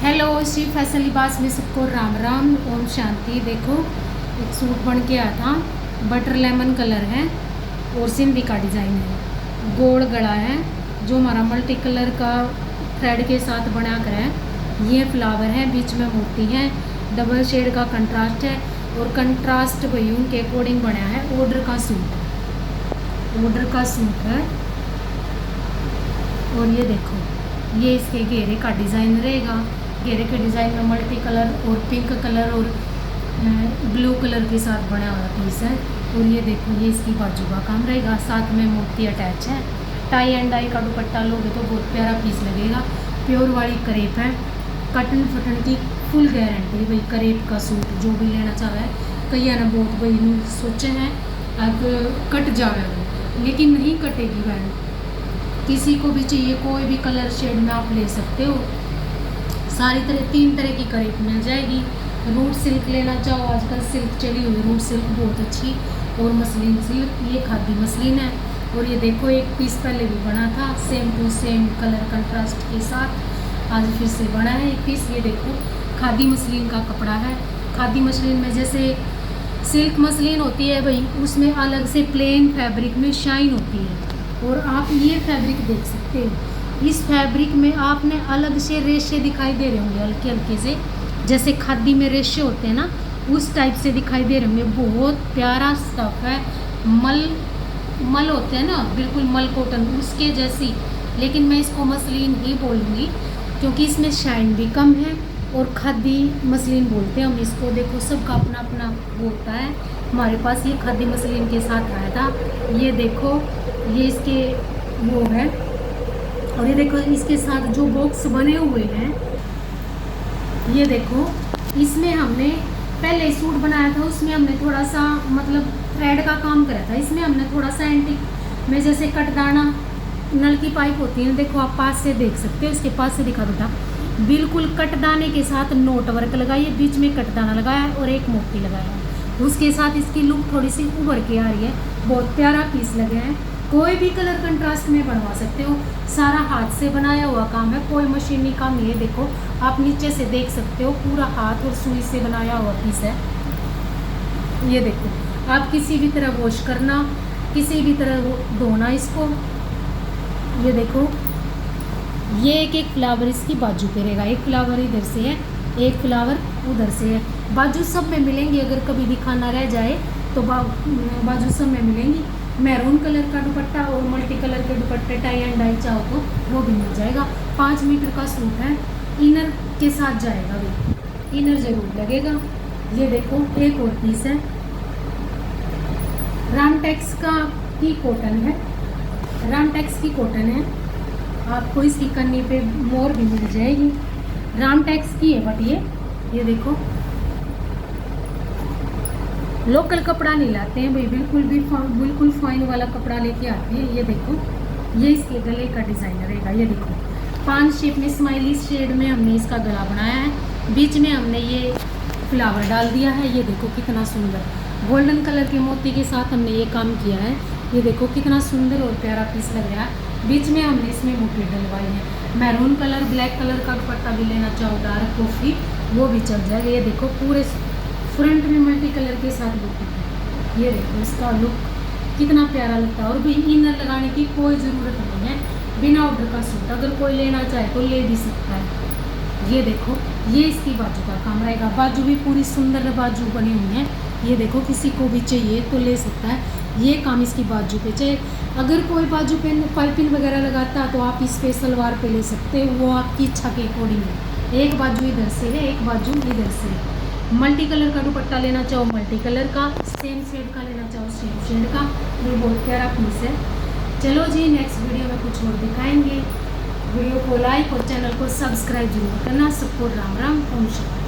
Hello Shri fashion लिबास में सबको राम राम ओम शांति। देखो एक सूट बन के आया था, बटर लेमन कलर है और सिंधी का डिज़ाइन है, गोल गला है जो हमारा मल्टी कलर का थ्रेड के साथ बना कर है। ये फ्लावर है, बीच में मोती है, डबल शेड का कंट्रास्ट है और कंट्रास्ट वयूं के अकॉर्डिंग बना है। ऑर्डर का सूट है और ये देखो ये इसके घेरे का डिज़ाइन रहेगा। घेरे के डिज़ाइन में मल्टी कलर और पिंक कलर और ब्लू कलर के साथ बना हुआ पीस है। और ये देखो ये इसकी बाजू का काम रहेगा, साथ में मोती अटैच है। टाई एंड डाई का दुपट्टा लोगे तो बहुत प्यारा पीस लगेगा। प्योर वाली करेप है, कटन फटन की फुल गारंटी। भाई करेप का सूट जो भी लेना चाह रहा है, कई ना बहुत भाई सोचे हैं अब कट जावे लेकिन नहीं कटेगी बहन। किसी को भी चाहिए कोई भी कलर शेड में आप ले सकते हो। सारी तरह 3 तरह की करेप मिल जाएगी। रूट सिल्क लेना चाहो, आजकल सिल्क चली हुई, रूट सिल्क बहुत अच्छी, और मसलिन सिल्क, ये खादी मसलिन है। और ये देखो एक पीस पहले भी बना था same to same colour contrast के साथ, आज फिर से बना है एक पीस। ये देखो खादी मसलिन का कपड़ा है। खादी मसलिन में जैसे सिल्क मसलिन होती है भाई, उसमें अलग से प्लेन फैब्रिक में शाइन होती है। और आप ये फैब्रिक देख सकते हो, इस फैब्रिक में आपने अलग से रेशे दिखाई दे रहे होंगे हल्के हल्के से, जैसे खादी में रेशे होते हैं ना, उस टाइप से दिखाई दे रहे होंगे। बहुत प्यारा स्टफ है, मल होते हैं ना, बिल्कुल मल कॉटन उसके जैसी, लेकिन मैं इसको मसलिन ही बोलूँगी क्योंकि इसमें शाइन भी कम है। और खादी मसलिन बोलते हैं हम इसको। देखो सबका अपना अपना होता है। हमारे पास ये खादी मसलिन के साथ आया था। ये देखो ये इसके वो है, और ये देखो इसके साथ जो बॉक्स बने हुए हैं, ये देखो इसमें हमने पहले सूट बनाया था, उसमें हमने थोड़ा सा मतलब थ्रेड का काम करा था। इसमें हमने थोड़ा सा एंटिक में जैसे कटदाना नल की पाइप होती है, देखो आप पास से देख सकते हो, इसके पास से दिखा बेटा, बिल्कुल कटदाने के साथ नोट वर्क लगाई है, बीच में कटदाना लगाया है और एक मोती लगाया है। उसके साथ इसकी लुक थोड़ी सी उभर के आ रही है। बहुत प्यारा पीस लगे हैं। कोई भी कलर कंट्रास्ट में बनवा सकते हो। सारा हाथ से बनाया हुआ काम है, कोई मशीनी काम नहीं है। देखो आप नीचे से देख सकते हो, पूरा हाथ और सुई से बनाया हुआ पीस है। ये देखो आप किसी भी तरह वॉश करना, किसी भी तरह धोना इसको। ये देखो ये एक एक फ्लावर इसकी बाजू पे रहेगा, एक फ्लावर इधर से है, एक फ्लावर उधर से है। बाजू सब में मिलेंगी, अगर कभी दिखाना रह जाए तो बाजू सब में मिलेंगी। मैरून कलर का दुपट्टा और मल्टी कलर के दुपट्टे टाई एंड डाई चाहो तो वो भी मिल जाएगा। 5 मीटर का सूट है, इनर के साथ जाएगा, भी इनर जरूर लगेगा। ये देखो एक और पीस है, रामटेक्स का की कॉटन है, रामटेक्स की कॉटन है। आपको इसकी कन्नी पे मोर भी मिल जाएगी, रामटेक्स की है। बट ये देखो लोकल कपड़ा नहीं लाते हैं भाई, बिल्कुल फाइन वाला कपड़ा लेके आते हैं। ये देखो ये इसके गले का डिज़ाइन रहेगा। ये देखो 5 शेप में स्माइली शेड में हमने इसका गला बनाया है, बीच में हमने ये फ्लावर डाल दिया है। ये देखो कितना सुंदर गोल्डन कलर के मोती के साथ हमने ये काम किया है। ये देखो कितना सुंदर और प्यारा पीस लग रहा है। बीच में हमने इसमें मोती डलवाई है। मैरून कलर ब्लैक कलर का दुपट्टा भी लेना चाहो, डार्क कॉफी, वो भी चल जाएगा। ये देखो पूरे फ्रंट में मल्टी कलर के साथ लुक है। ये देखो इसका लुक कितना प्यारा लगता है। और भी इनर लगाने की कोई ज़रूरत नहीं है, बिना ऑर्डर का सूट अगर कोई लेना चाहे तो ले भी सकता है। ये देखो ये इसकी बाजू का काम रहेगा, बाजू भी पूरी सुंदर बाजू बनी हुई है। ये देखो किसी को भी चाहिए तो ले सकता है। ये काम इसकी बाजू पे चाहिए, अगर कोई बाजू पे पाइपिंग वगैरह लगाता है तो आप इस पे सलवार पे ले सकते हो, वो आपकी इच्छा के अकॉर्डिंग है। एक बाजू इधर से है, एक बाजू इधर से है। मल्टी कलर का दुपट्टा लेना चाहो मल्टी कलर का, सेम शेड का लेना चाहो सेम शेड का। ये बहुत प्यारा पीस है। चलो जी नेक्स्ट वीडियो में कुछ और दिखाएंगे। वीडियो को लाइक और चैनल को सब्सक्राइब जरूर करना। सबको राम राम ओम शांति।